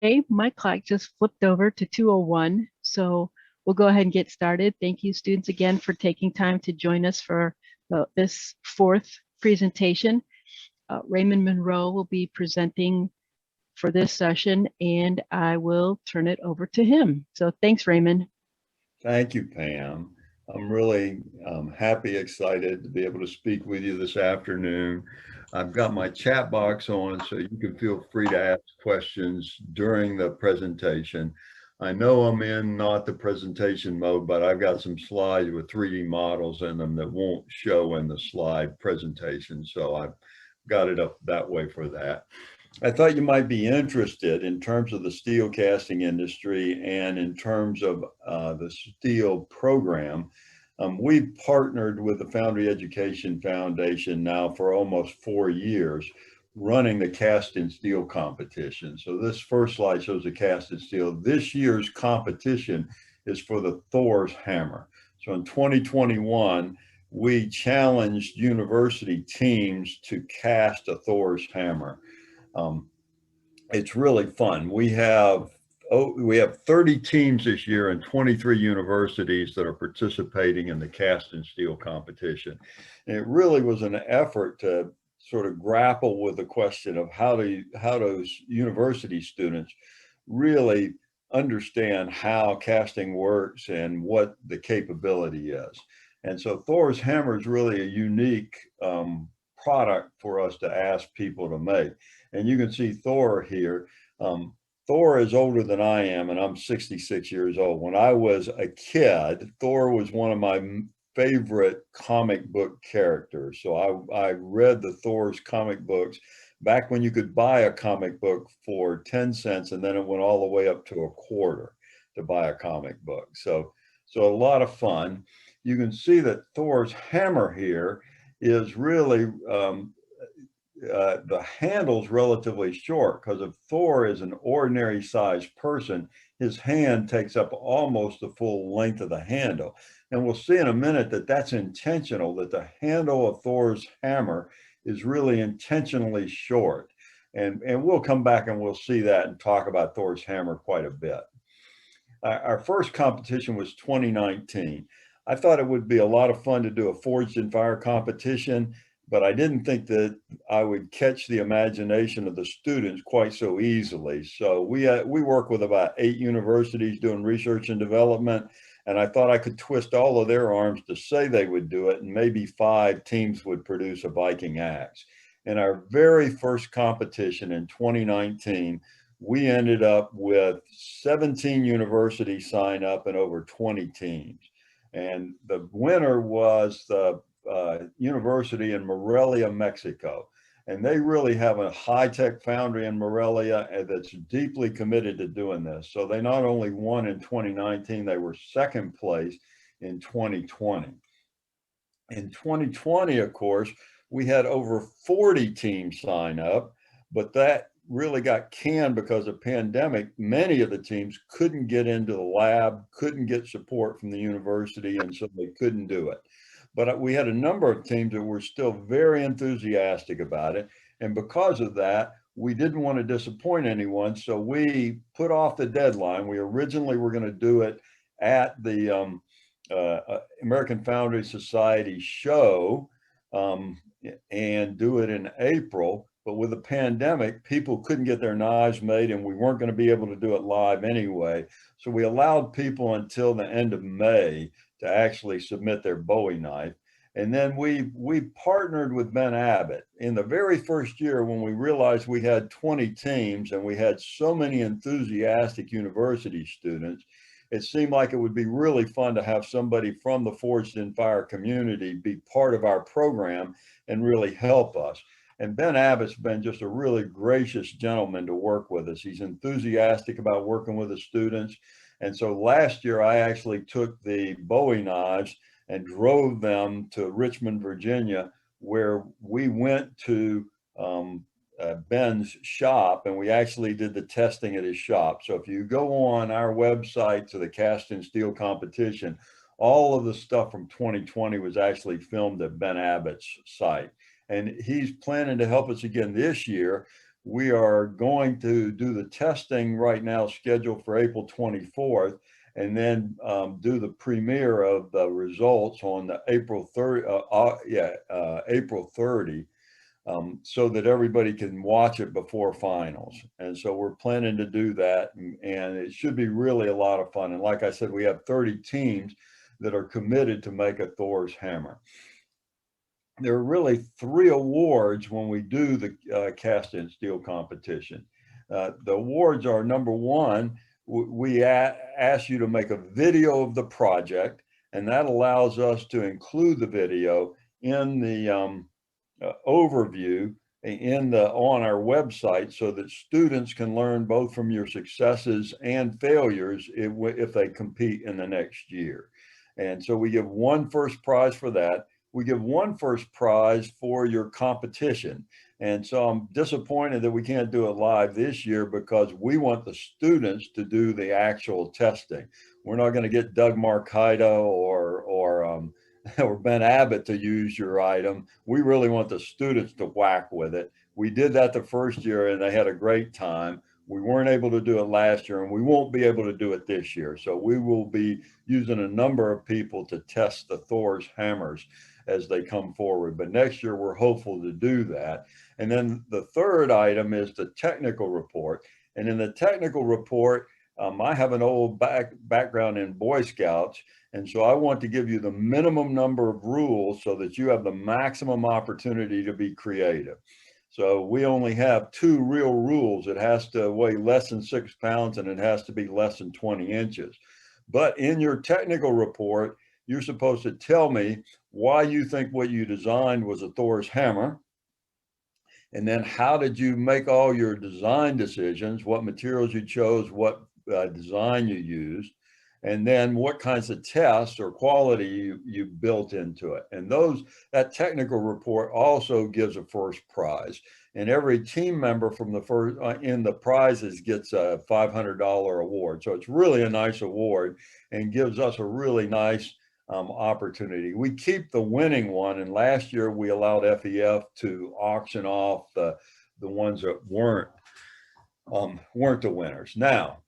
Okay, my clock just flipped over to 2:01, so we'll go ahead and get started. Thank you, students, again for taking time to join us for this fourth presentation. Raymond Monroe will be presenting for this session, and I will turn it over to him. So thanks, Raymond. Thank you, Pam. I'm really happy, excited to be able to speak with you this afternoon. I've got my chat box on, so you can feel free to ask questions during the presentation. I know I'm in not the presentation mode, but I've got some slides with 3D models in them that won't show in the slide presentation, so I've got it up that way for that. I thought you might be interested in terms of the steel casting industry and in terms of the steel program. We've partnered with the Foundry Education Foundation now for almost 4 years, running the cast and steel competition. So this first slide shows the cast and steel. This year's competition is for the Thor's hammer. So in 2021, we challenged university teams to cast a Thor's hammer. Um, it's really fun. We have 30 teams this year and 23 universities that are participating in the cast and steel competition. And it really was an effort to sort of grapple with the question of how does university students really understand how casting works and what the capability is. And so Thor's hammer is really a unique product for us to ask people to make. And you can see Thor here. Um, Thor is older than I am, and I'm 66 years old. When I was a kid, Thor was one of my favorite comic book characters. So I read the Thor's comic books back when you could buy a comic book for 10 cents, and then it went all the way up to a quarter to buy a comic book. So a lot of fun. You can see that Thor's hammer here is really the handle's relatively short because if Thor is an ordinary sized person, his hand takes up almost the full length of the handle. And we'll see in a minute that that's intentional, that the handle of Thor's hammer is really intentionally short. And we'll come back and we'll see that and talk about Thor's hammer quite a bit. Our first competition was 2019. I thought it would be a lot of fun to do a Forged in Fire competition, but I didn't think that I would catch the imagination of the students quite so easily. So we work with about 8 universities doing research and development, and I thought I could twist all of their arms to say they would do it, and maybe 5 teams would produce a Viking axe. In our very first competition in 2019, we ended up with 17 universities sign up and over 20 teams. And the winner was the university in Morelia, Mexico. And they really have a high-tech foundry in Morelia that's deeply committed to doing this. So they not only won in 2019, they were second place in 2020. In 2020, of course, we had over 40 teams sign up, but that really got canned because of pandemic. Many of the teams couldn't get into the lab, couldn't get support from the university, and so they couldn't do it. But we had a number of teams that were still very enthusiastic about it. And because of that, we didn't want to disappoint anyone. So we put off the deadline. We originally were going to do it at the American Foundry Society show and do it in April. But with the pandemic, people couldn't get their knives made and we weren't going to be able to do it live anyway. So we allowed people until the end of May to actually submit their Bowie knife. And then we partnered with Ben Abbott in the very first year when we realized we had 20 teams and we had so many enthusiastic university students. It seemed like it would be really fun to have somebody from the Forged in Fire community be part of our program and really help us. And Ben Abbott's been just a really gracious gentleman to work with us. He's enthusiastic about working with the students. And so last year, I actually took the Bowie knives and drove them to Richmond, Virginia, where we went to Ben's shop and we actually did the testing at his shop. So if you go on our website to the cast and steel competition, all of the stuff from 2020 was actually filmed at Ben Abbott's site. And he's planning to help us again this year. We are going to do the testing right now, scheduled for April 24th, and then do the premiere of the results on the April 30, so that everybody can watch it before finals. And so we're planning to do that, and it should be really a lot of fun. And like I said, we have 30 teams that are committed to make a Thor's hammer. There are really 3 awards when we do the cast in steel competition. The awards are, number 1, we ask you to make a video of the project, and that allows us to include the video in the overview on our website, so that students can learn both from your successes and failures if they compete in the next year. And so we give 1 first prize for that. We give 1 first prize for your competition. And so I'm disappointed that we can't do it live this year, because we want the students to do the actual testing. We're not going to get Doug Marcaida or Ben Abbott to use your item. We really want the students to whack with it. We did that the first year and they had a great time. We weren't able to do it last year, and we won't be able to do it this year. So we will be using a number of people to test the Thor's hammers as they come forward. But next year we're hopeful to do that. And then the third item is the technical report. And in the technical report, I have an old background in Boy Scouts, and so I want to give you the minimum number of rules so that you have the maximum opportunity to be creative. So we only have 2 real rules. It has to weigh less than 6 pounds, and it has to be less than 20 inches. But in your technical report, you're supposed to tell me why you think what you designed was a Thor's hammer. And then how did you make all your design decisions, what materials you chose, what design you used, and then what kinds of tests or quality you built into it. And that technical report also gives a first prize. And every team member from the first in the prizes gets a $500 award. So it's really a nice award and gives us a really nice opportunity. We keep the winning one, and last year we allowed FEF to auction off the ones that weren't the winners. Now,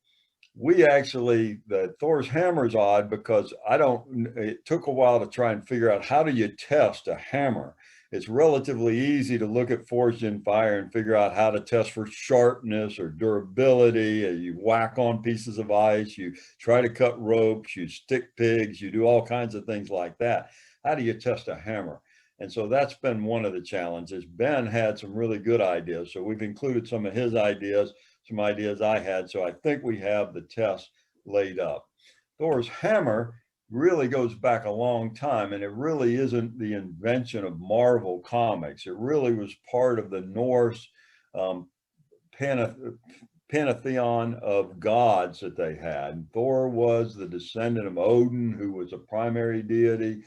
the Thor's hammer is odd because it took a while to try and figure out, how do you test a hammer? It's relatively easy to look at Forged in Fire and figure out how to test for sharpness or durability. You whack on pieces of ice, you try to cut ropes, you stick pigs, you do all kinds of things like that. How do you test a hammer? And so that's been one of the challenges. Ben had some really good ideas, so we've included some of his ideas, some ideas I had. So I think we have the test laid up. Thor's hammer really goes back a long time, and it really isn't the invention of Marvel Comics. It really was part of the Norse pantheon of gods that they had. And Thor was the descendant of Odin, who was a primary deity,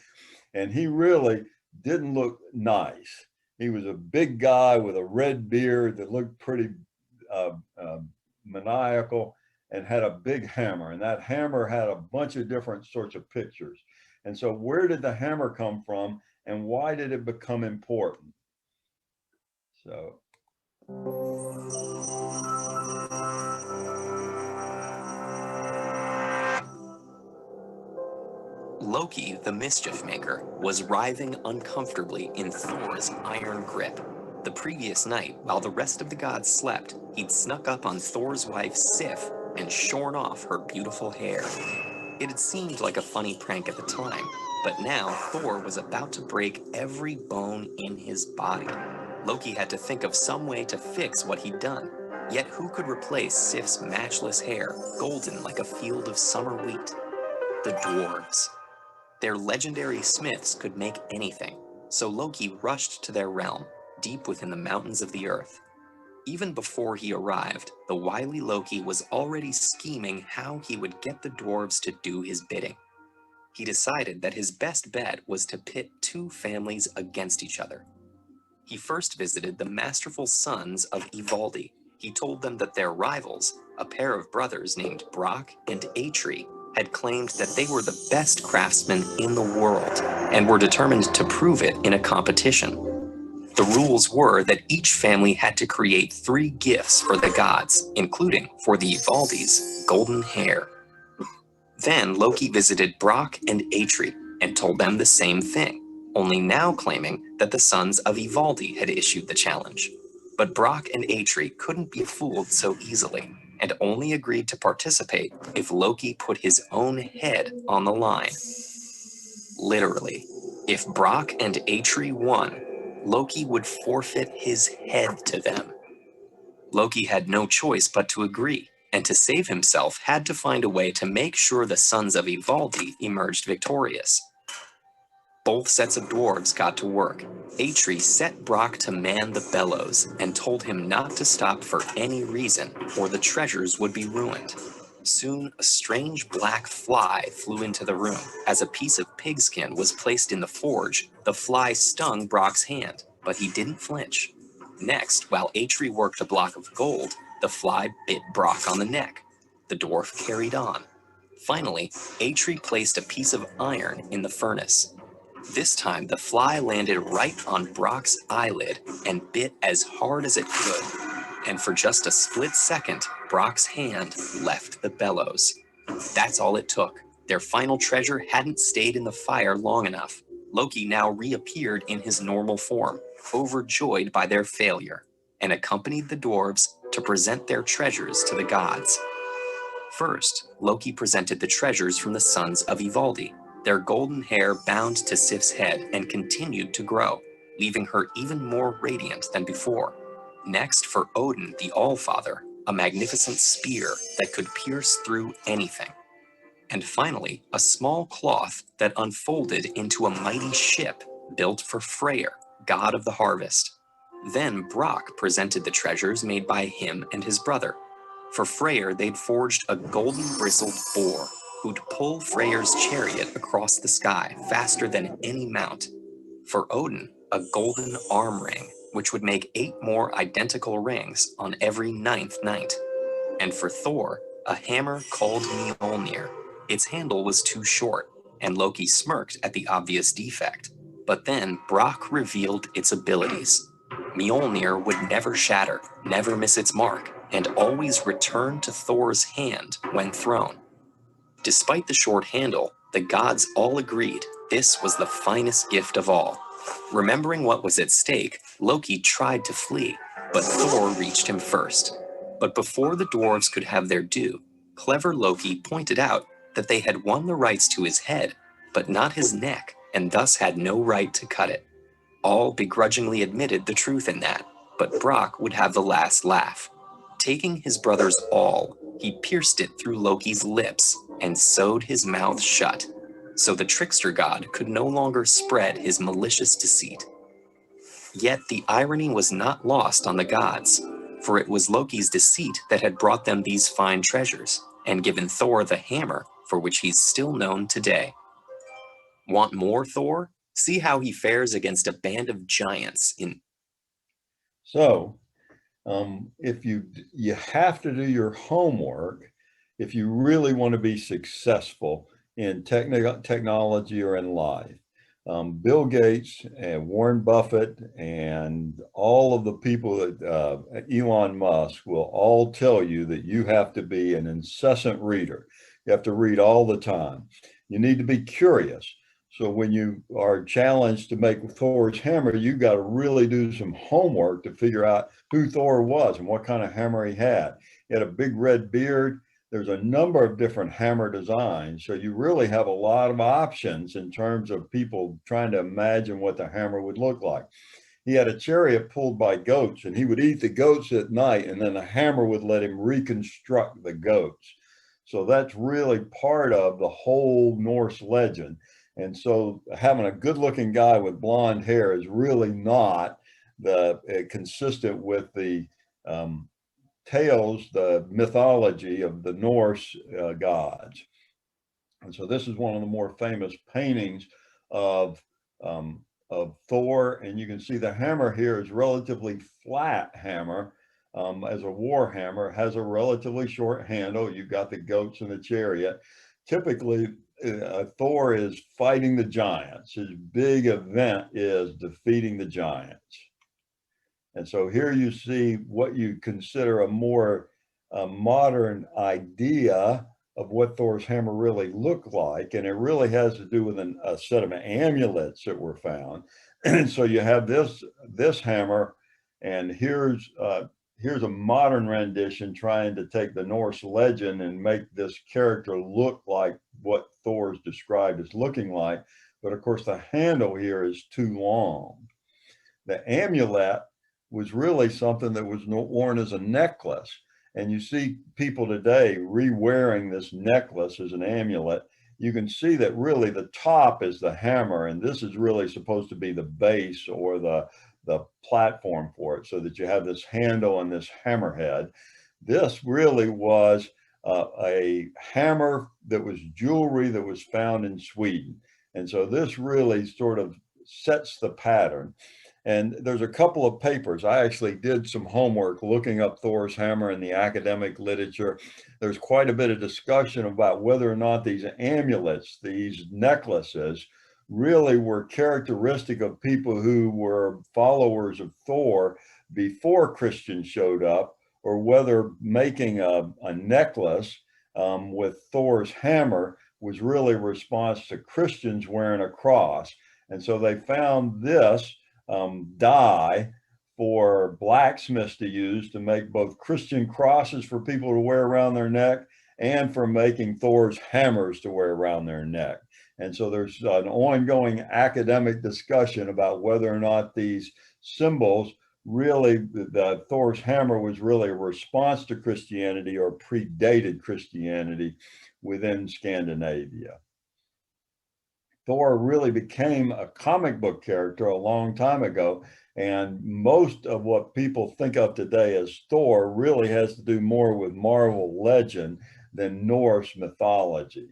and he really didn't look nice. He was a big guy with a red beard that looked pretty maniacal, and had a big hammer, and that hammer had a bunch of different sorts of pictures. And so where did the hammer come from, and why did it become important? So Loki, the mischief maker, was writhing uncomfortably in Thor's iron grip. The previous night, while the rest of the gods slept, he'd snuck up on Thor's wife Sif and shorn off her beautiful hair. It had seemed like a funny prank at the time, but now Thor was about to break every bone in his body. Loki had to think of some way to fix what he'd done. Yet who could replace Sif's matchless hair, golden like a field of summer wheat? The dwarves. Their legendary smiths could make anything, so Loki rushed to their realm, deep within the mountains of the earth. Even before he arrived, the wily Loki was already scheming how he would get the dwarves to do his bidding. He decided that his best bet was to pit 2 families against each other. He first visited the masterful sons of Ivaldi. He told them that their rivals, a pair of brothers named Brock and Atri, had claimed that they were the best craftsmen in the world and were determined to prove it in a competition. The rules were that each family had to create 3 gifts for the gods, including, for the Ivaldis, golden hair. Then Loki visited Brock and Atri and told them the same thing, only now claiming that the sons of Ivaldi had issued the challenge. But Brock and Atri couldn't be fooled so easily, and only agreed to participate if Loki put his own head on the line. Literally, if Brock and Atri won, Loki would forfeit his head to them. Loki had no choice but to agree, and to save himself had to find a way to make sure the sons of Ivaldi emerged victorious. Both sets of dwarves got to work. Atri set Brock to man the bellows and told him not to stop for any reason, or the treasures would be ruined. Soon, a strange black fly flew into the room. As a piece of pigskin was placed in the forge, the fly stung Brock's hand, but he didn't flinch. Next, while Atri worked a block of gold, the fly bit Brock on the neck. The dwarf carried on. Finally, Atri placed a piece of iron in the furnace. This time, the fly landed right on Brock's eyelid and bit as hard as it could. And for just a split second, Brock's hand left the bellows. That's all it took. Their final treasure hadn't stayed in the fire long enough. Loki now reappeared in his normal form, overjoyed by their failure, and accompanied the dwarves to present their treasures to the gods. First, Loki presented the treasures from the sons of Ivaldi. Their golden hair bound to Sif's head and continued to grow, leaving her even more radiant than before. Next, for Odin, the Allfather, a magnificent spear that could pierce through anything. And finally, a small cloth that unfolded into a mighty ship built for Freyr, god of the harvest. Then Brock presented the treasures made by him and his brother. For Freyr, they'd forged a golden bristled boar who'd pull Freyr's chariot across the sky faster than any mount. For Odin, a golden arm ring, which would make 8 more identical rings on every 9th night. And for Thor, a hammer called Mjolnir. Its handle was too short, and Loki smirked at the obvious defect. But then Brock revealed its abilities. Mjolnir would never shatter, never miss its mark, and always return to Thor's hand when thrown. Despite the short handle, the gods all agreed this was the finest gift of all. Remembering what was at stake, Loki tried to flee, but Thor reached him first. But before the dwarves could have their due, clever Loki pointed out that they had won the rights to his head, but not his neck, and thus had no right to cut it. All begrudgingly admitted the truth in that, but Brock would have the last laugh. Taking his brother's awl, he pierced it through Loki's lips and sewed his mouth shut, so the trickster god could no longer spread his malicious deceit. Yet the irony was not lost on the gods, for it was Loki's deceit that had brought them these fine treasures, and given Thor the hammer for which he's still known today. Want more, Thor? See how he fares against a band of giants in... So, if you have to do your homework, if you really want to be successful in technology or in life. Bill Gates and Warren Buffett and all of the people that Elon Musk will all tell you that you have to be an incessant reader. You have to read all the time. You need to be curious. So when you are challenged to make Thor's hammer, you got to really do some homework to figure out who Thor was and what kind of hammer he had. He had a big red beard. There's a number of different hammer designs. So you really have a lot of options in terms of people trying to imagine what the hammer would look like. He had a chariot pulled by goats, and he would eat the goats at night, and then the hammer would let him reconstruct the goats. So that's really part of the whole Norse legend. And so having a good looking guy with blonde hair is really not consistent with the tales, the mythology of the Norse gods. And so this is one of the more famous paintings of Thor. And you can see the hammer here is relatively flat hammer. As a war hammer, it has a relatively short handle. You've got the goats and the chariot. Typically, Thor is fighting the giants. His big event is defeating the giants. And so here you see what you consider a more modern idea of what Thor's hammer really looked like. And it really has to do with a set of amulets that were found. And so you have this hammer, and here's a modern rendition trying to take the Norse legend and make this character look like what Thor's described as looking like. But of course, the handle here is too long. The amulet was really something that was worn as a necklace. And you see people today re-wearing this necklace as an amulet. You can see that really the top is the hammer, and this is really supposed to be the base or the platform for it, so that you have this handle and this hammerhead. This really was a hammer that was jewelry that was found in Sweden. And so this really sort of sets the pattern. And there's a couple of papers. I actually did some homework looking up Thor's hammer in the academic literature. There's quite a bit of discussion about whether or not these amulets, these necklaces, really were characteristic of people who were followers of Thor before Christians showed up, or whether making a necklace with Thor's hammer was really a response to Christians wearing a cross. And so they found this dye for blacksmiths to use to make both Christian crosses for people to wear around their neck, and for making Thor's hammers to wear around their neck. And so there's an ongoing academic discussion about whether or not these symbols really, the Thor's hammer was really a response to Christianity or predated Christianity within Scandinavia. Thor really became a comic book character a long time ago, and most of what people think of today as Thor really has to do more with Marvel legend than Norse mythology.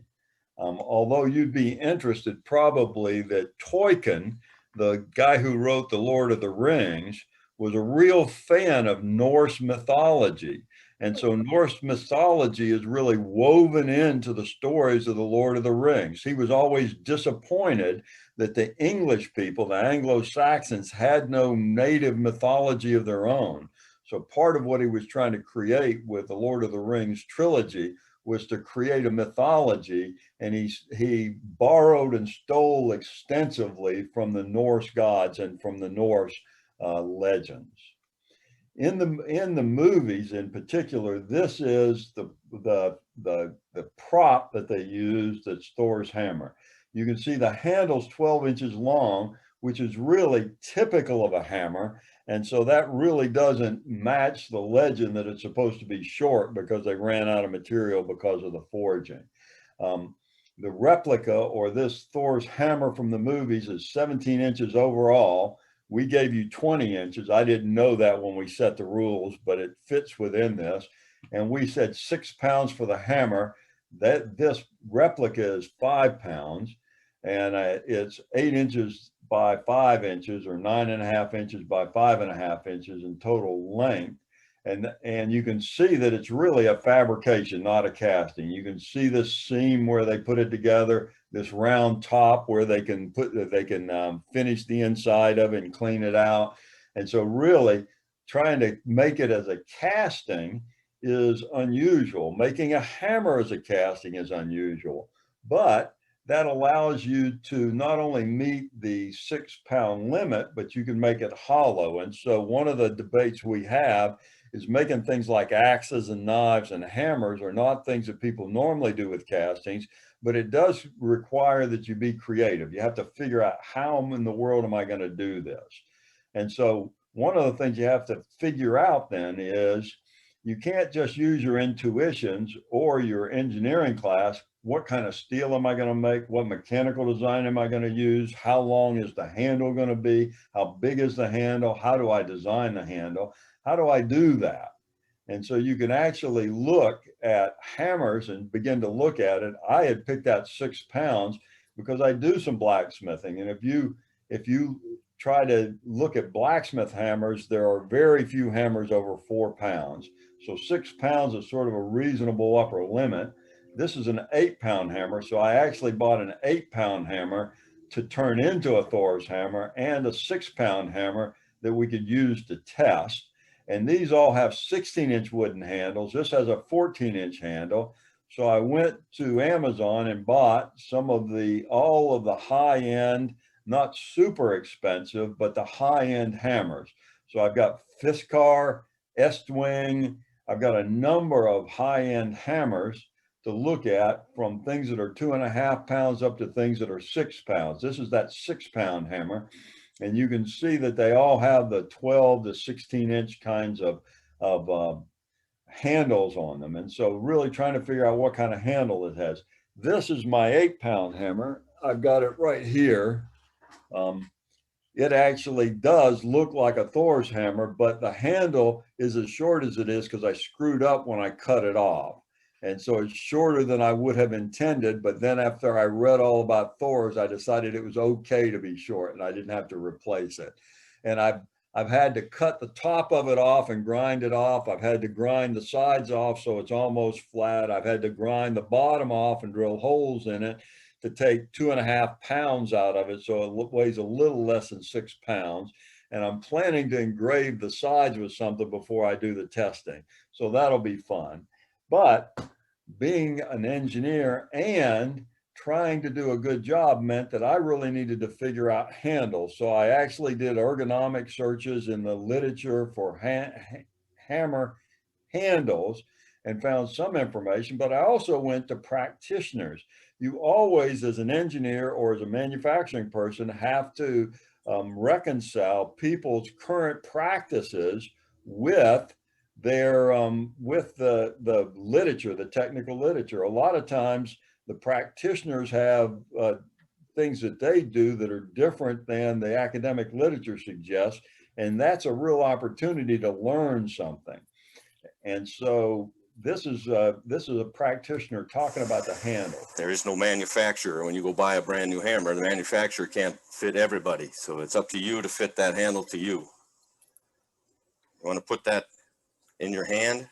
Although you'd be interested probably that Tolkien, the guy who wrote The Lord of the Rings, was a real fan of Norse mythology. And so Norse mythology is really woven into the stories of the Lord of the Rings. He was always disappointed that the English people, the Anglo-Saxons, had no native mythology of their own. So part of what he was trying to create with the Lord of the Rings trilogy was to create a mythology, and he borrowed and stole extensively from the Norse gods and from the Norse legends. In the movies in particular, this is the prop that they used, that's Thor's hammer. You can see the handle's 12 inches long, which is really typical of a hammer. And so that really doesn't match the legend that it's supposed to be short, because they ran out of material because of the forging. The replica, or this Thor's hammer from the movies, is 17 inches overall. We gave you 20 inches. I didn't know that when we set the rules, but it fits within this. And we said 6 pounds for the hammer. That this replica is 5 pounds, and it's 8 inches by 5 inches, or 9.5 inches by 5.5 inches in total length. And you can see that it's really a fabrication, not a casting. You can see this seam where they put it together, this round top where they can finish the inside of it and clean it out. And so really trying to make it as a casting is unusual. Making a hammer as a casting is unusual, but that allows you to not only meet the 6 pound limit, but you can make it hollow. And so one of the debates we have is making things like axes and knives and hammers are not things that people normally do with castings, but it does require that you be creative. You have to figure out, how in the world am I going to do this? And so one of the things you have to figure out then is, you can't just use your intuitions or your engineering class. What kind of steel am I going to make? What mechanical design am I going to use? How long is the handle going to be? How big is the handle? How do I design the handle? How do I do that? And so you can actually look at hammers and begin to look at it. I had picked out 6 pounds because I do some blacksmithing. And if you try to look at blacksmith hammers, there are very few hammers over 4 pounds. So 6 pounds is sort of a reasonable upper limit. This is an 8 pound hammer. So I actually bought an 8 pound hammer to turn into a Thor's hammer, and a 6 pound hammer that we could use to test. And these all have 16-inch wooden handles. This has a 14-inch handle. So I went to Amazon and bought all of the high-end, not super expensive, but the high-end hammers. So I've got Fiskar, Estwing. I've got a number of high-end hammers to look at, from things that are 2.5 pounds up to things that are 6 pounds. This is that 6-pound hammer. And you can see that they all have the 12 to 16-inch kinds of handles on them. And so really trying to figure out what kind of handle it has. This is my 8-pound hammer. I've got it right here. It actually does look like a Thor's hammer, but the handle is as short as it is because I screwed up when I cut it off. And so it's shorter than I would have intended. But then after I read all about Thor's, I decided it was okay to be short and I didn't have to replace it. And I've had to cut the top of it off and grind it off. I've had to grind the sides off so it's almost flat. I've had to grind the bottom off and drill holes in it to take 2.5 pounds out of it, so it weighs a little less than 6 pounds. And I'm planning to engrave the sides with something before I do the testing. So that'll be fun. But being an engineer and trying to do a good job meant that I really needed to figure out handles. So I actually did ergonomic searches in the literature for hammer handles and found some information, but I also went to practitioners. You always, as an engineer or as a manufacturing person, have to reconcile people's current practices with their with the literature, the technical literature. A lot of times the practitioners have things that they do that are different than the academic literature suggests, and that's a real opportunity to learn something. And so this is a practitioner talking about the handle. There is no manufacturer. When you go buy a brand new hammer, the manufacturer can't fit everybody. So it's up to you to fit that handle to you. You want to put that in your hand,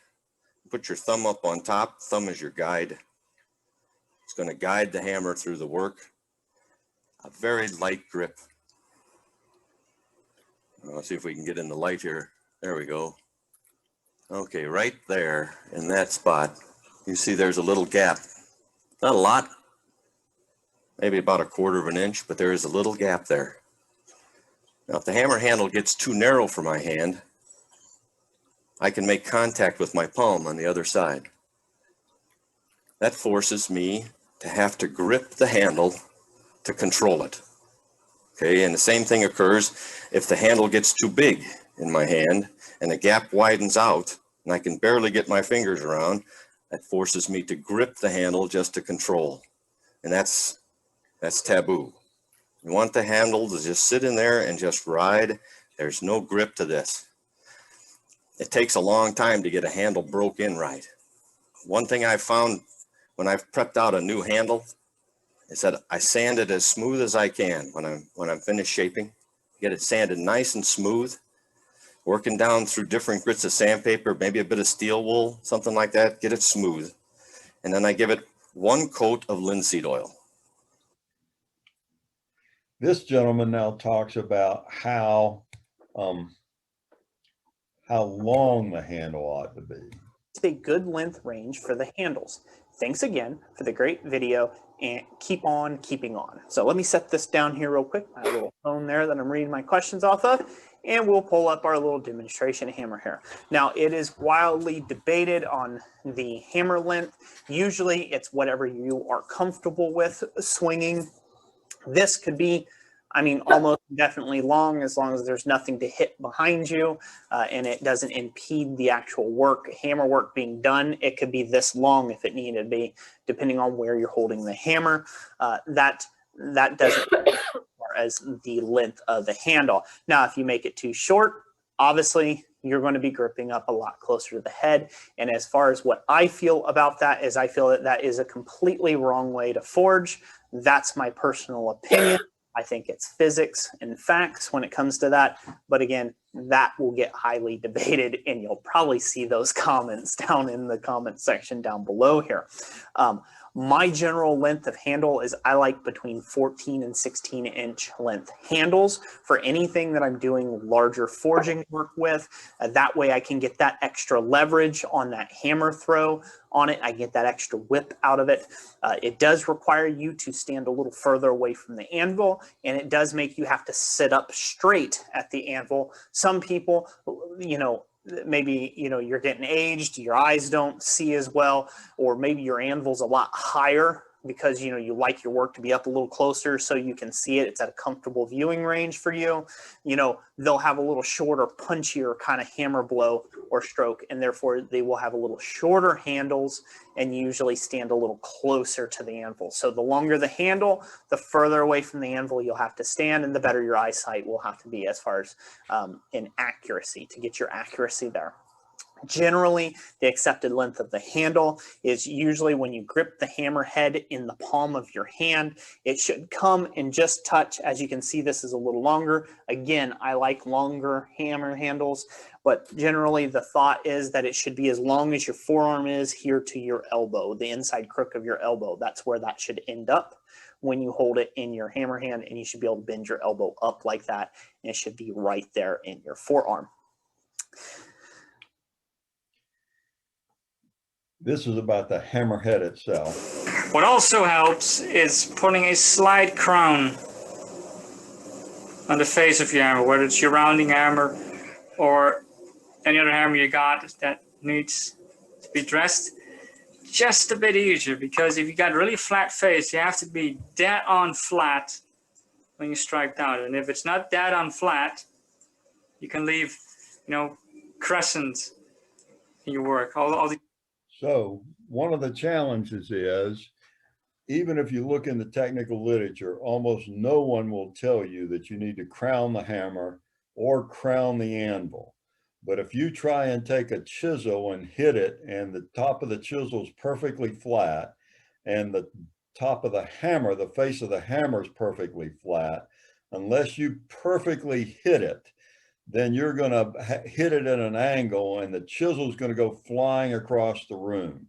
put your thumb up on top. Thumb is your guide. It's going to guide the hammer through the work. A very light grip. Let's see if we can get in the light here. There we go. Okay, right there in that spot, you see there's a little gap. Not a lot, maybe about 1/4 of an inch, but there is a little gap there. Now, if the hammer handle gets too narrow for my hand, I can make contact with my palm on the other side. That forces me to have to grip the handle to control it. Okay, and the same thing occurs if the handle gets too big in my hand and the gap widens out and I can barely get my fingers around. That forces me to grip the handle just to control. And that's taboo. You want the handle to just sit in there and just ride. There's no grip to this. It takes a long time to get a handle broke in right. One thing I've found when I've prepped out a new handle is that I sand it as smooth as I can when I'm finished shaping. Get it sanded nice and smooth, working down through different grits of sandpaper, maybe a bit of steel wool, something like that, get it smooth. And then I give it 1 coat of linseed oil. This gentleman now talks about how long the handle ought to be. It's a good length range for the handles. Thanks again for the great video, and keep on keeping on. So let me set this down here real quick, my little phone there that I'm reading my questions off of, and we'll pull up our little demonstration hammer here. Now, it is wildly debated on the hammer length. Usually it's whatever you are comfortable with swinging. This could be, I mean, almost definitely long as there's nothing to hit behind you and it doesn't impede the actual work, hammer work being done. It could be this long if it needed to be, depending on where you're holding the hammer. That doesn't matter as far as the length of the handle. Now, if you make it too short, obviously you're going to be gripping up a lot closer to the head. And as far as what I feel about that is, I feel that that is a completely wrong way to forge. That's my personal opinion. I think it's physics and facts when it comes to that. But again, that will get highly debated, and you'll probably see those comments down in the comment section down below here. My general length of handle is I like between 14 and 16-inch length handles for anything that I'm doing larger forging work with. That way I can get that extra leverage on that hammer throw on it. I get that extra whip out of it. It does require you to stand a little further away from the anvil, and it does make you have to sit up straight at the anvil. Some people, you know, maybe, you know, you're getting aged, your eyes don't see as well, or maybe your anvil's a lot higher because, you know, you like your work to be up a little closer so you can see it. It's at a comfortable viewing range for you. You know, they'll have a little shorter, punchier kind of hammer blow or stroke, and therefore they will have a little shorter handles and usually stand a little closer to the anvil. So the longer the handle, the further away from the anvil you'll have to stand, and the better your eyesight will have to be as far as in accuracy, to get your accuracy there. Generally, the accepted length of the handle is usually when you grip the hammer head in the palm of your hand, it should come and just touch. As you can see, this is a little longer. Again, I like longer hammer handles, but generally the thought is that it should be as long as your forearm is here to your elbow, the inside crook of your elbow. That's where that should end up when you hold it in your hammer hand, and you should be able to bend your elbow up like that, and it should be right there in your forearm. This is about the hammerhead itself. What also helps is putting a slight crown on the face of your hammer, whether it's your rounding hammer or any other hammer you got that needs to be dressed. Just a bit easier, because if you got really flat face, you have to be dead on flat when you strike down. And if it's not dead on flat, you can leave, you know, crescents in your work. So one of the challenges is, even if you look in the technical literature, almost no one will tell you that you need to crown the hammer or crown the anvil. But if you try and take a chisel and hit it, and the top of the chisel is perfectly flat, and the top of the hammer, the face of the hammer is perfectly flat, unless you perfectly hit it, then you're going to hit it at an angle, and the chisel is going to go flying across the room.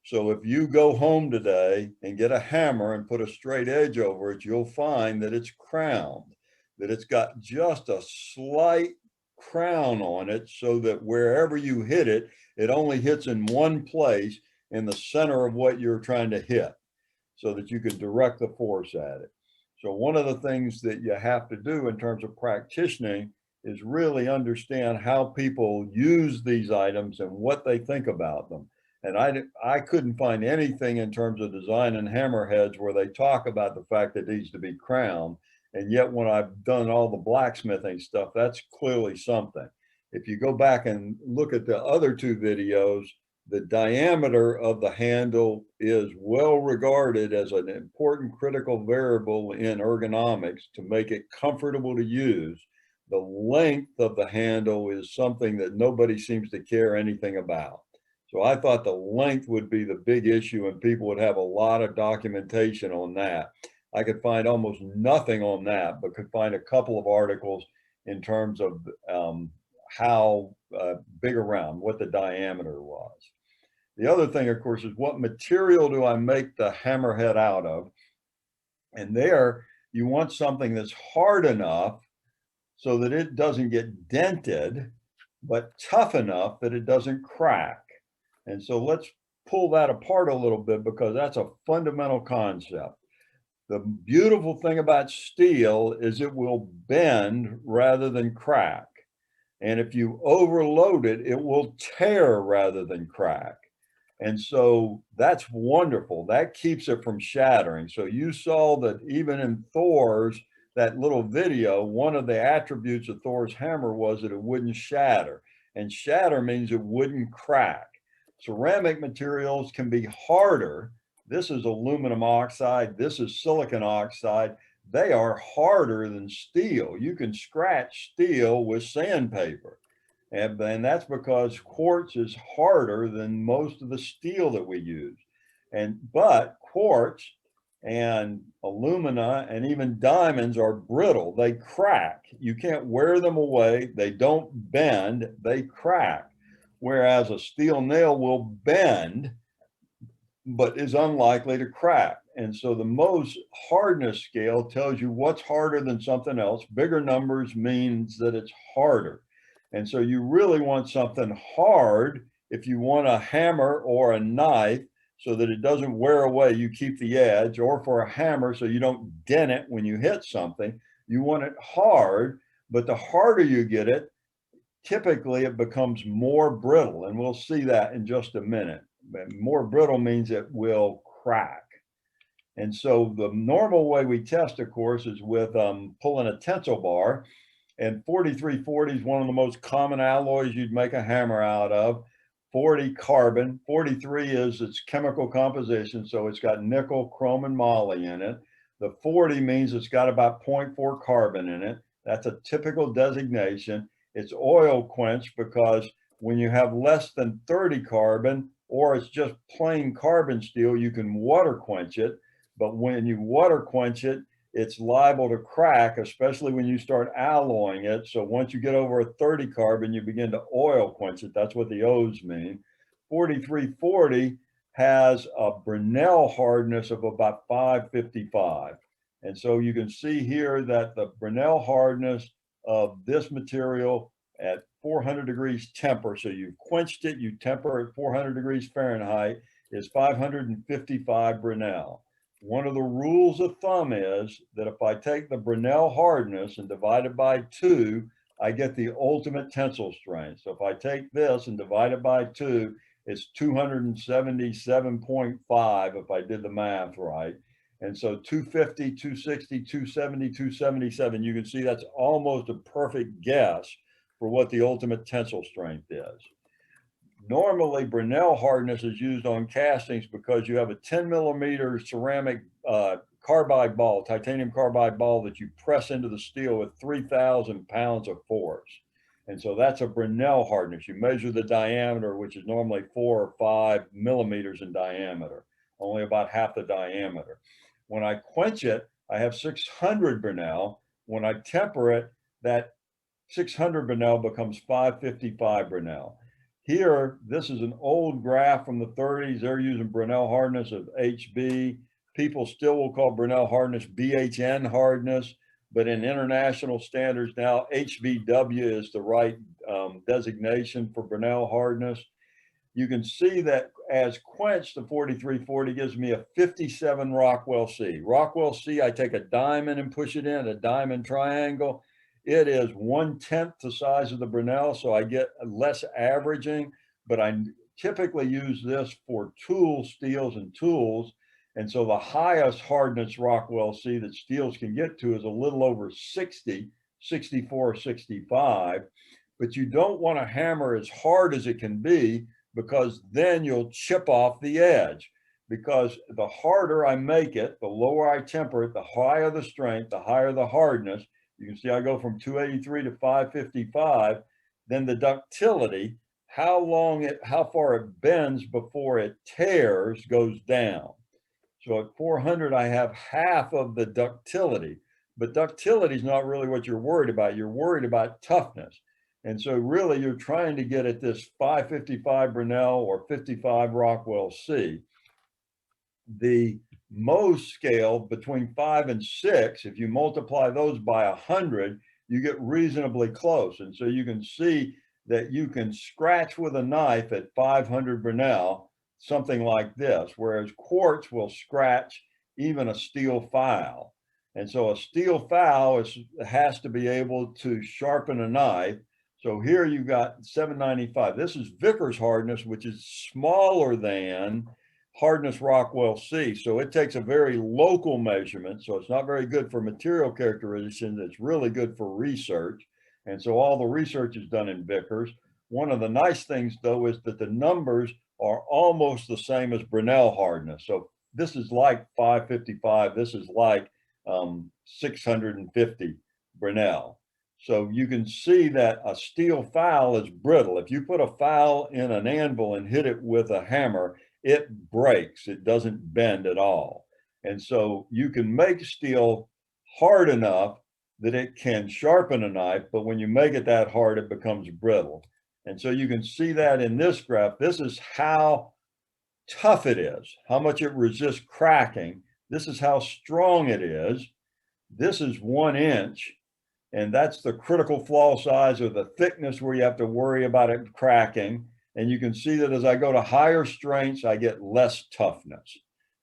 So if you go home today and get a hammer and put a straight edge over it, you'll find that it's crowned, that it's got just a slight crown on it, so that wherever you hit it, it only hits in one place in the center of what you're trying to hit, so that you can direct the force at it. So one of the things that you have to do in terms of practicing is really understand how people use these items and what they think about them. And I couldn't find anything in terms of designing hammerheads where they talk about the fact that it needs to be crowned. And yet when I've done all the blacksmithing stuff, that's clearly something. If you go back and look at the other two videos, the diameter of the handle is well regarded as an important critical variable in ergonomics to make it comfortable to use. The length of the handle is something that nobody seems to care anything about. So I thought the length would be the big issue, and people would have a lot of documentation on that. I could find almost nothing on that, but could find a couple of articles in terms of how big around, what the diameter was. The other thing, of course, is what material do I make the hammerhead out of? And there you want something that's hard enough so that it doesn't get dented, but tough enough that it doesn't crack. And so let's pull that apart a little bit, because that's a fundamental concept. The beautiful thing about steel is it will bend rather than crack. And if you overload it, it will tear rather than crack. And so that's wonderful. That keeps it from shattering. So you saw that even in Thor's, that little video, one of the attributes of Thor's hammer was that it wouldn't shatter. And shatter means it wouldn't crack. Ceramic materials can be harder. This is aluminum oxide. This is silicon oxide. They are harder than steel. You can scratch steel with sandpaper. And that's because quartz is harder than most of the steel that we use. But quartz and alumina and even diamonds are brittle. They crack. You can't wear them away. They don't bend, they crack. Whereas a steel nail will bend but is unlikely to crack. And so the Mohs hardness scale tells you what's harder than something else. Bigger numbers means that it's harder. And so you really want something hard if you want a hammer or a knife so that it doesn't wear away, you keep the edge, or for a hammer so you don't dent it when you hit something. You want it hard, but the harder you get it, typically it becomes more brittle, and we'll see that in just a minute. More brittle means it will crack. And so the normal way we test, of course, is with pulling a tensile bar, and 4340 is one of the most common alloys you'd make a hammer out of. 40 carbon, 43 is its chemical composition, so it's got nickel, chrome, and moly in it. The 40 means it's got about 0.4 carbon in it. That's a typical designation. It's oil quenched because when you have less than 30 carbon, or it's just plain carbon steel, you can water quench it. But when you water quench it, it's liable to crack, especially when you start alloying it. So once you get over a 30 carbon, you begin to oil quench it. That's what the O's mean. 4340 has a Brunel hardness of about 555. And so you can see here that the Brunel hardness of this material at 400 degrees temper, so you've quenched it, you temper at 400 degrees Fahrenheit, is 555 Brunel. One of the rules of thumb is that if I take the Brunel hardness and divide it by 2, I get the ultimate tensile strength. So if I take this and divide it by 2, it's 277.5 if I did the math right. And so 250, 260, 270, 277, you can see that's almost a perfect guess for what the ultimate tensile strength is. Normally, Brunel hardness is used on castings because you have a 10 millimeter ceramic carbide ball, titanium carbide ball that you press into the steel with 3,000 pounds of force. And so that's a Brunel hardness. You measure the diameter, which is normally 4 or 5 millimeters in diameter, only about half the diameter. When I quench it, I have 600 Brunel. When I temper it, that 600 Brunel becomes 555 Brunel. Here, this is an old graph from the 30s. They're using Brunel hardness of HB. People still will call Brunel hardness BHN hardness, but in international standards now, HBW is the right designation for Brunel hardness. You can see that as quenched, the 4340 gives me a 57 Rockwell C. Rockwell C, I take a diamond and push it in, a diamond triangle. It is 1/10 the size of the Brunel, so I get less averaging, but I typically use this for tool steels and tools. And so the highest hardness Rockwell C that steels can get to is a little over 60, 64, 65. But you don't want to hammer as hard as it can be, because then you'll chip off the edge. Because the harder I make it, the lower I temper it, the higher the strength, the higher the hardness. You can see I go from 283 to 555. Then the ductility, how far it bends before it tears, goes down. So at 400, I have half of the ductility. But ductility is not really what you're worried about. You're worried about toughness. And so really you're trying to get at this 555 Brunel or 55 Rockwell C. The Mohs scale between 5 and 6, if you multiply those by 100, you get reasonably close. And so you can see that you can scratch with a knife at 500 Brunel, something like this, whereas quartz will scratch even a steel file. And so a steel file has to be able to sharpen a knife. So here you've got 795. This is Vickers hardness, which is smaller than hardness Rockwell C. So it takes a very local measurement. So it's not very good for material characterization. It's really good for research. And so all the research is done in Vickers. One of the nice things, though, is that the numbers are almost the same as Brunel hardness. So this is like 555. This is like 650 Brunel. So you can see that a steel file is brittle. If you put a file in an anvil and hit it with a hammer, it breaks. It doesn't bend at all. And so you can make steel hard enough that it can sharpen a knife, but when you make it that hard, it becomes brittle. And so you can see that in this graph. This is how tough it is, how much it resists cracking. This is how strong it is. This is 1 inch, and that's the critical flaw size or the thickness where you have to worry about it cracking. And you can see that as I go to higher strengths, I get less toughness.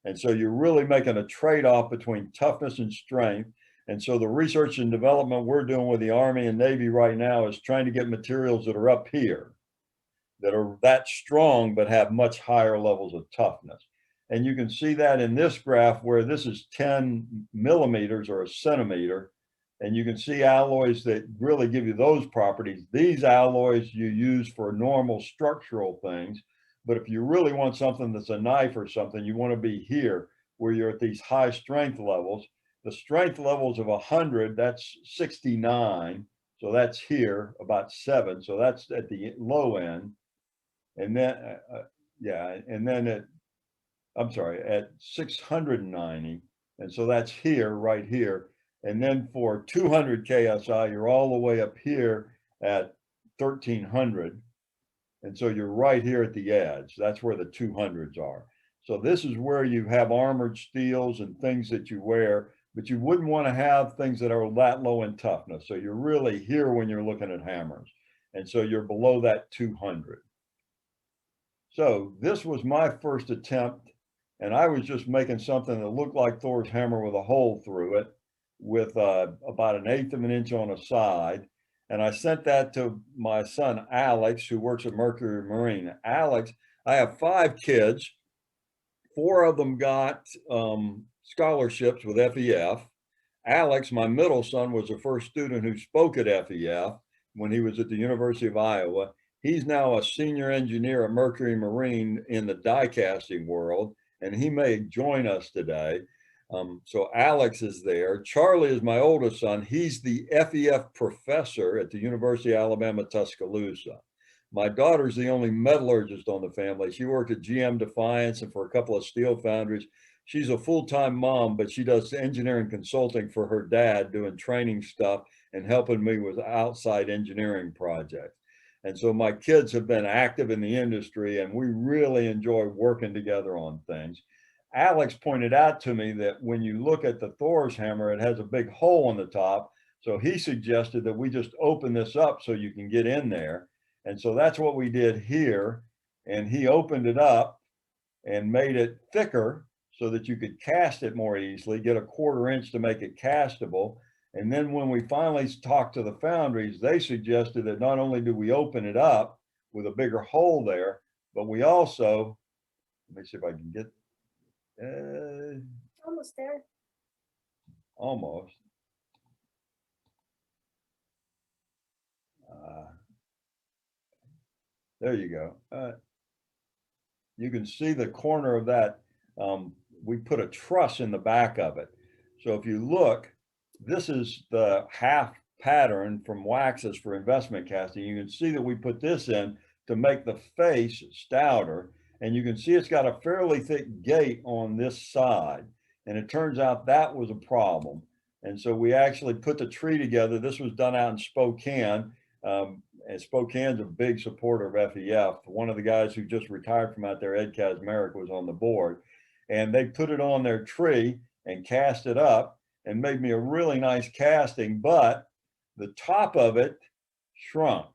And so you're really making a trade-off between toughness and strength. And so the research and development we're doing with the Army and Navy right now is trying to get materials that are up here, that are that strong, but have much higher levels of toughness. And you can see that in this graph where this is 10 millimeters or a centimeter. And you can see alloys that really give you those properties. These alloys you use for normal structural things. But if you really want something that's a knife or something, you want to be here where you're at these high strength levels. The strength levels of 100, that's 69. So that's here about 7. So that's at the low end. And then, yeah, and then at 690. And so that's here, right here. And then for 200 KSI, you're all the way up here at 1300. And so you're right here at the edge. That's where the 200s are. So this is where you have armored steels and things that you wear, but you wouldn't want to have things that are that low in toughness. So you're really here when you're looking at hammers. And so you're below that 200. So this was my first attempt, and I was just making something that looked like Thor's hammer with a hole through it, with about 1/8 of an inch on a side. And I sent that to my son, Alex, who works at Mercury Marine. Alex, I have 5 kids. 4 of them got scholarships with FEF. Alex, my middle son, was the first student who spoke at FEF when he was at the University of Iowa. He's now a senior engineer at Mercury Marine in the die casting world, and he may join us today. So Alex is there. Charlie is my oldest son. He's the FEF professor at the University of Alabama, Tuscaloosa. My daughter's the only metallurgist on the family. She worked at GM Defiance and for a couple of steel foundries. She's a full-time mom, but she does engineering consulting for her dad, doing training stuff and helping me with outside engineering projects. And so my kids have been active in the industry, and we really enjoy working together on things. Alex pointed out to me that when you look at the Thor's hammer, it has a big hole on the top. So he suggested that we just open this up so you can get in there. And so that's what we did here. And he opened it up and made it thicker so that you could cast it more easily, get a 1/4 inch to make it castable. And then when we finally talked to the foundries, they suggested that not only do we open it up with a bigger hole there, but we also, let me see if I can get, Almost there. almost. There you go. You can see the corner of that. We put a truss in the back of it. So if you look, this is the half pattern from waxes for investment casting. You can see that we put this in to make the face stouter. And you can see it's got a fairly thick gate on this side. And it turns out that was a problem. And so we actually put the tree together. This was done out in Spokane. And Spokane's a big supporter of FEF. One of the guys who just retired from out there, Ed Kazmarek, was on the board. And they put it on their tree and cast it up and made me a really nice casting, but the top of it shrunk.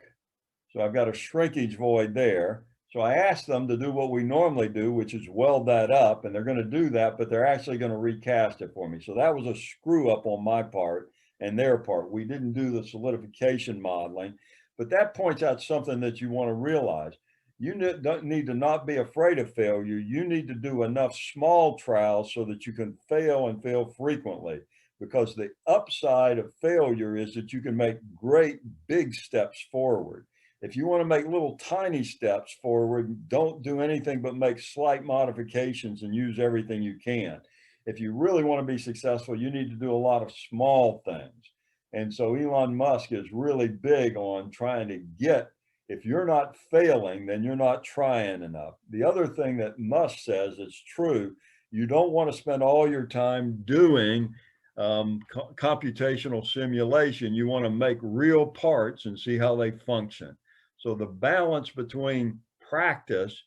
So I've got a shrinkage void there. So I asked them to do what we normally do, which is weld that up, and they're going to do that, but they're actually going to recast it for me. So that was a screw up on my part and their part. We didn't do the solidification modeling, but that points out something that you want to realize. You don't need to not be afraid of failure. You need to do enough small trials so that you can fail and fail frequently, because the upside of failure is that you can make great big steps forward. If you want to make little tiny steps forward, don't do anything but make slight modifications and use everything you can. If you really want to be successful, you need to do a lot of small things. And so Elon Musk is really big on trying to get, if you're not failing, then you're not trying enough. The other thing that Musk says is true. You don't want to spend all your time doing computational simulation. You want to make real parts and see how they function. So the balance between practice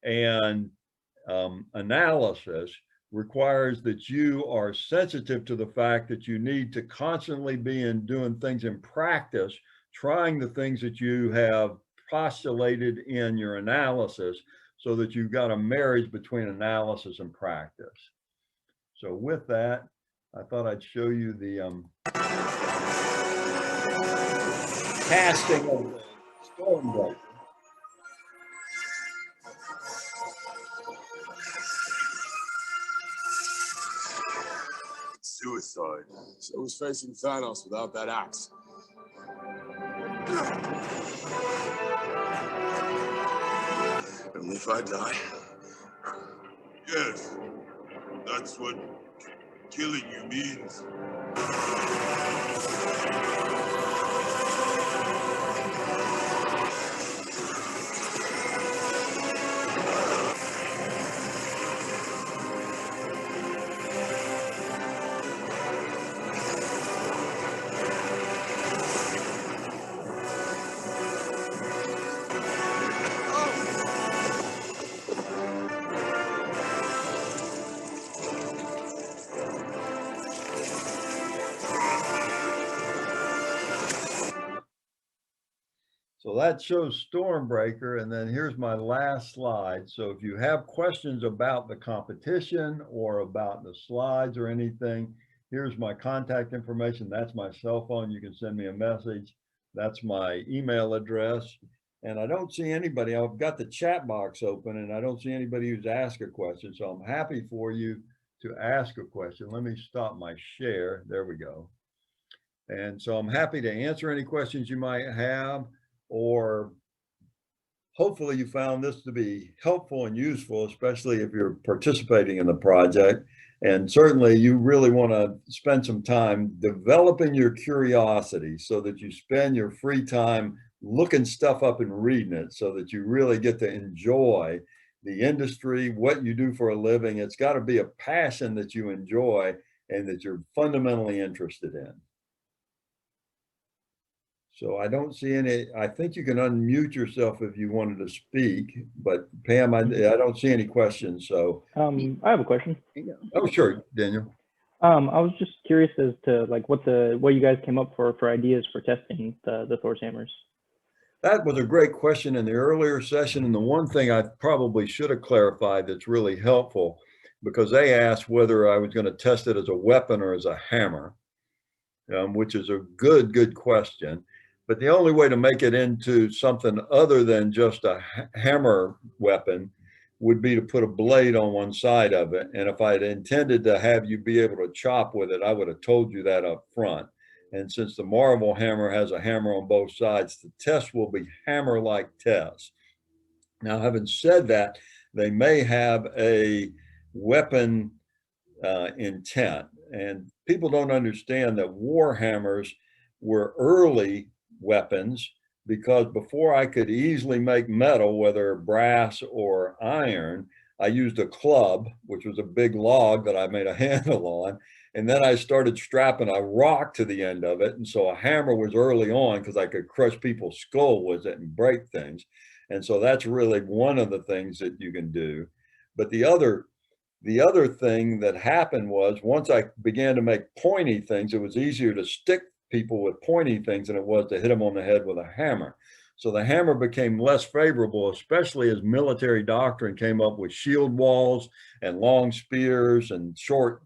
and analysis requires that you are sensitive to the fact that you need to constantly be doing things in practice, trying the things that you have postulated in your analysis, so that you've got a marriage between analysis and practice. So with that, I thought I'd show you the casting of the storm breaker. Suicide. So was facing Thanos without that axe. Only if I die. Yes, that's what killing you means. So that shows Stormbreaker, and then here's my last slide. So if you have questions about the competition or about the slides or anything, here's my contact information. That's my cell phone. You can send me a message. That's my email address. And I don't see anybody. I've got the chat box open, and I don't see anybody who's asked a question. So I'm happy for you to ask a question. Let me stop my share. There we go. And so I'm happy to answer any questions you might have, or hopefully you found this to be helpful and useful, especially if you're participating in the project. And certainly you really want to spend some time developing your curiosity so that you spend your free time looking stuff up and reading it, so that you really get to enjoy the industry, what you do for a living. It's got to be a passion that you enjoy and that you're fundamentally interested in. So I don't see any. I think you can unmute yourself if you wanted to speak, but Pam, I don't see any questions. So I have a question. oh, sure, Daniel. I was just curious as to like what you guys came up for ideas for testing the Thor's hammers. That was a great question in the earlier session, and the one thing I probably should have clarified that's really helpful, because they asked whether I was going to test it as a weapon or as a hammer, which is a good question. But the only way to make it into something other than just a hammer weapon would be to put a blade on one side of it. And if I had intended to have you be able to chop with it, I would have told you that up front. And since the Marvel hammer has a hammer on both sides, the test will be hammer-like tests. Now, having said that, they may have a weapon intent. And people don't understand that war hammers were early weapons, because before I could easily make metal, whether brass or iron, I used a club, which was a big log that I made a handle on. And then I started strapping a rock to the end of it. And so a hammer was early on because I could crush people's skull with it and break things. And so that's really one of the things that you can do. But the other thing that happened was, once I began to make pointy things, it was easier to stick people with pointy things than it was to hit them on the head with a hammer. So the hammer became less favorable, especially as military doctrine came up with shield walls and long spears and short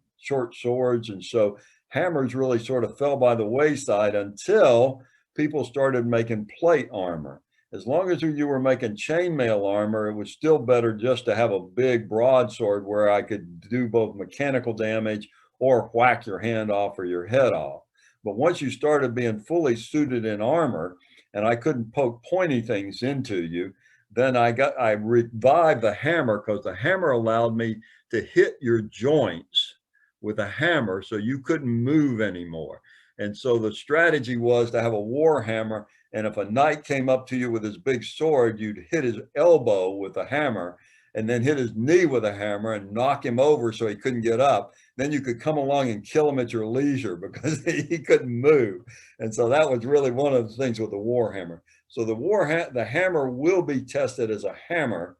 swords. And so hammers really sort of fell by the wayside until people started making plate armor. As long as you were making chainmail armor, it was still better just to have a big broadsword where I could do both mechanical damage or whack your hand off or your head off. But once you started being fully suited in armor and I couldn't poke pointy things into you, then I revived the hammer, because the hammer allowed me to hit your joints with a hammer so you couldn't move anymore. And so the strategy was to have a war hammer, and if a knight came up to you with his big sword, you'd hit his elbow with a hammer and then hit his knee with a hammer and knock him over so he couldn't get up. Then you could come along and kill him at your leisure because he couldn't move. And so that was really one of the things with the war hammer. So the hammer will be tested as a hammer.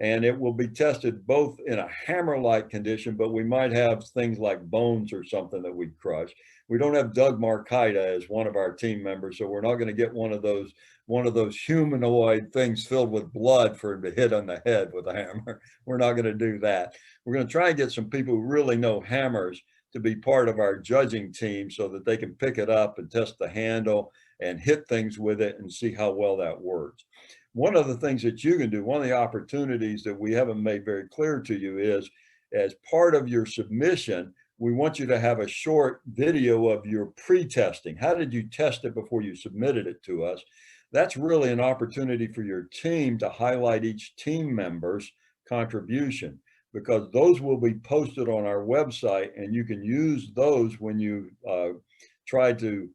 And it will be tested both in a hammer-like condition, but we might have things like bones or something that we crush. We don't have Doug Markita as one of our team members, so we're not going to get one of those humanoid things filled with blood for him to hit on the head with a hammer. We're not going to do that. We're going to try and get some people who really know hammers to be part of our judging team so that they can pick it up and test the handle and hit things with it and see how well that works. One of the things that you can do, one of the opportunities that we haven't made very clear to you is, as part of your submission, we want you to have a short video of your pre-testing. How did you test it before you submitted it to us? That's really an opportunity for your team to highlight each team member's contribution, because those will be posted on our website, and you can use those when you try to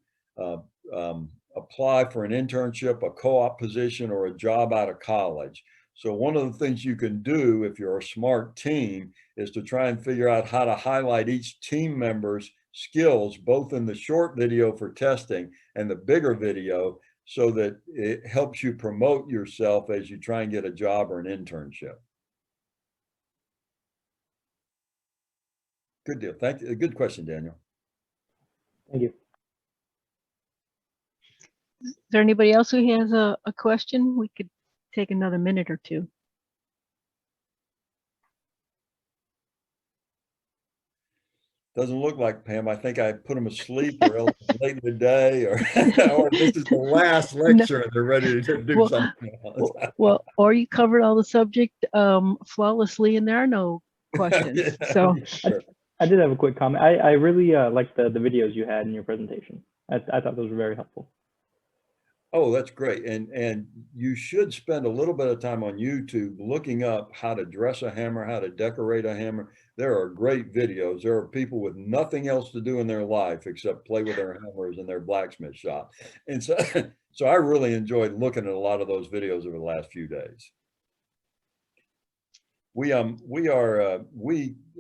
apply for an internship, a co-op position, or a job out of college. So one of the things you can do if you're a smart team is to try and figure out how to highlight each team member's skills, both in the short video for testing and the bigger video, so that it helps you promote yourself as you try and get a job or an internship. Good deal. Thank you. Good question, Daniel. Thank you. Is there anybody else who has a question? We could take another minute or two. Doesn't look like, Pam. I think I put them asleep or late in the day, or, or this is the last lecture and they're ready to do something else. Well, or you covered all the subject flawlessly and there are no questions. Yeah, So sure. I did have a quick comment. I really liked the videos you had in your presentation. I thought those were very helpful. Oh, that's great. And you should spend a little bit of time on YouTube looking up how to dress a hammer, how to decorate a hammer. There are great videos. There are people with nothing else to do in their life except play with their hammers in their blacksmith shop. And so, so I really enjoyed looking at a lot of those videos over the last few days.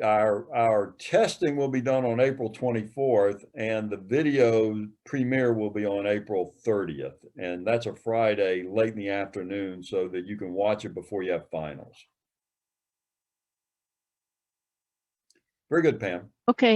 Our testing will be done on April 24th, and the video premiere will be on April 30th. And that's a Friday late in the afternoon so that you can watch it before you have finals. Very good, Pam. okay.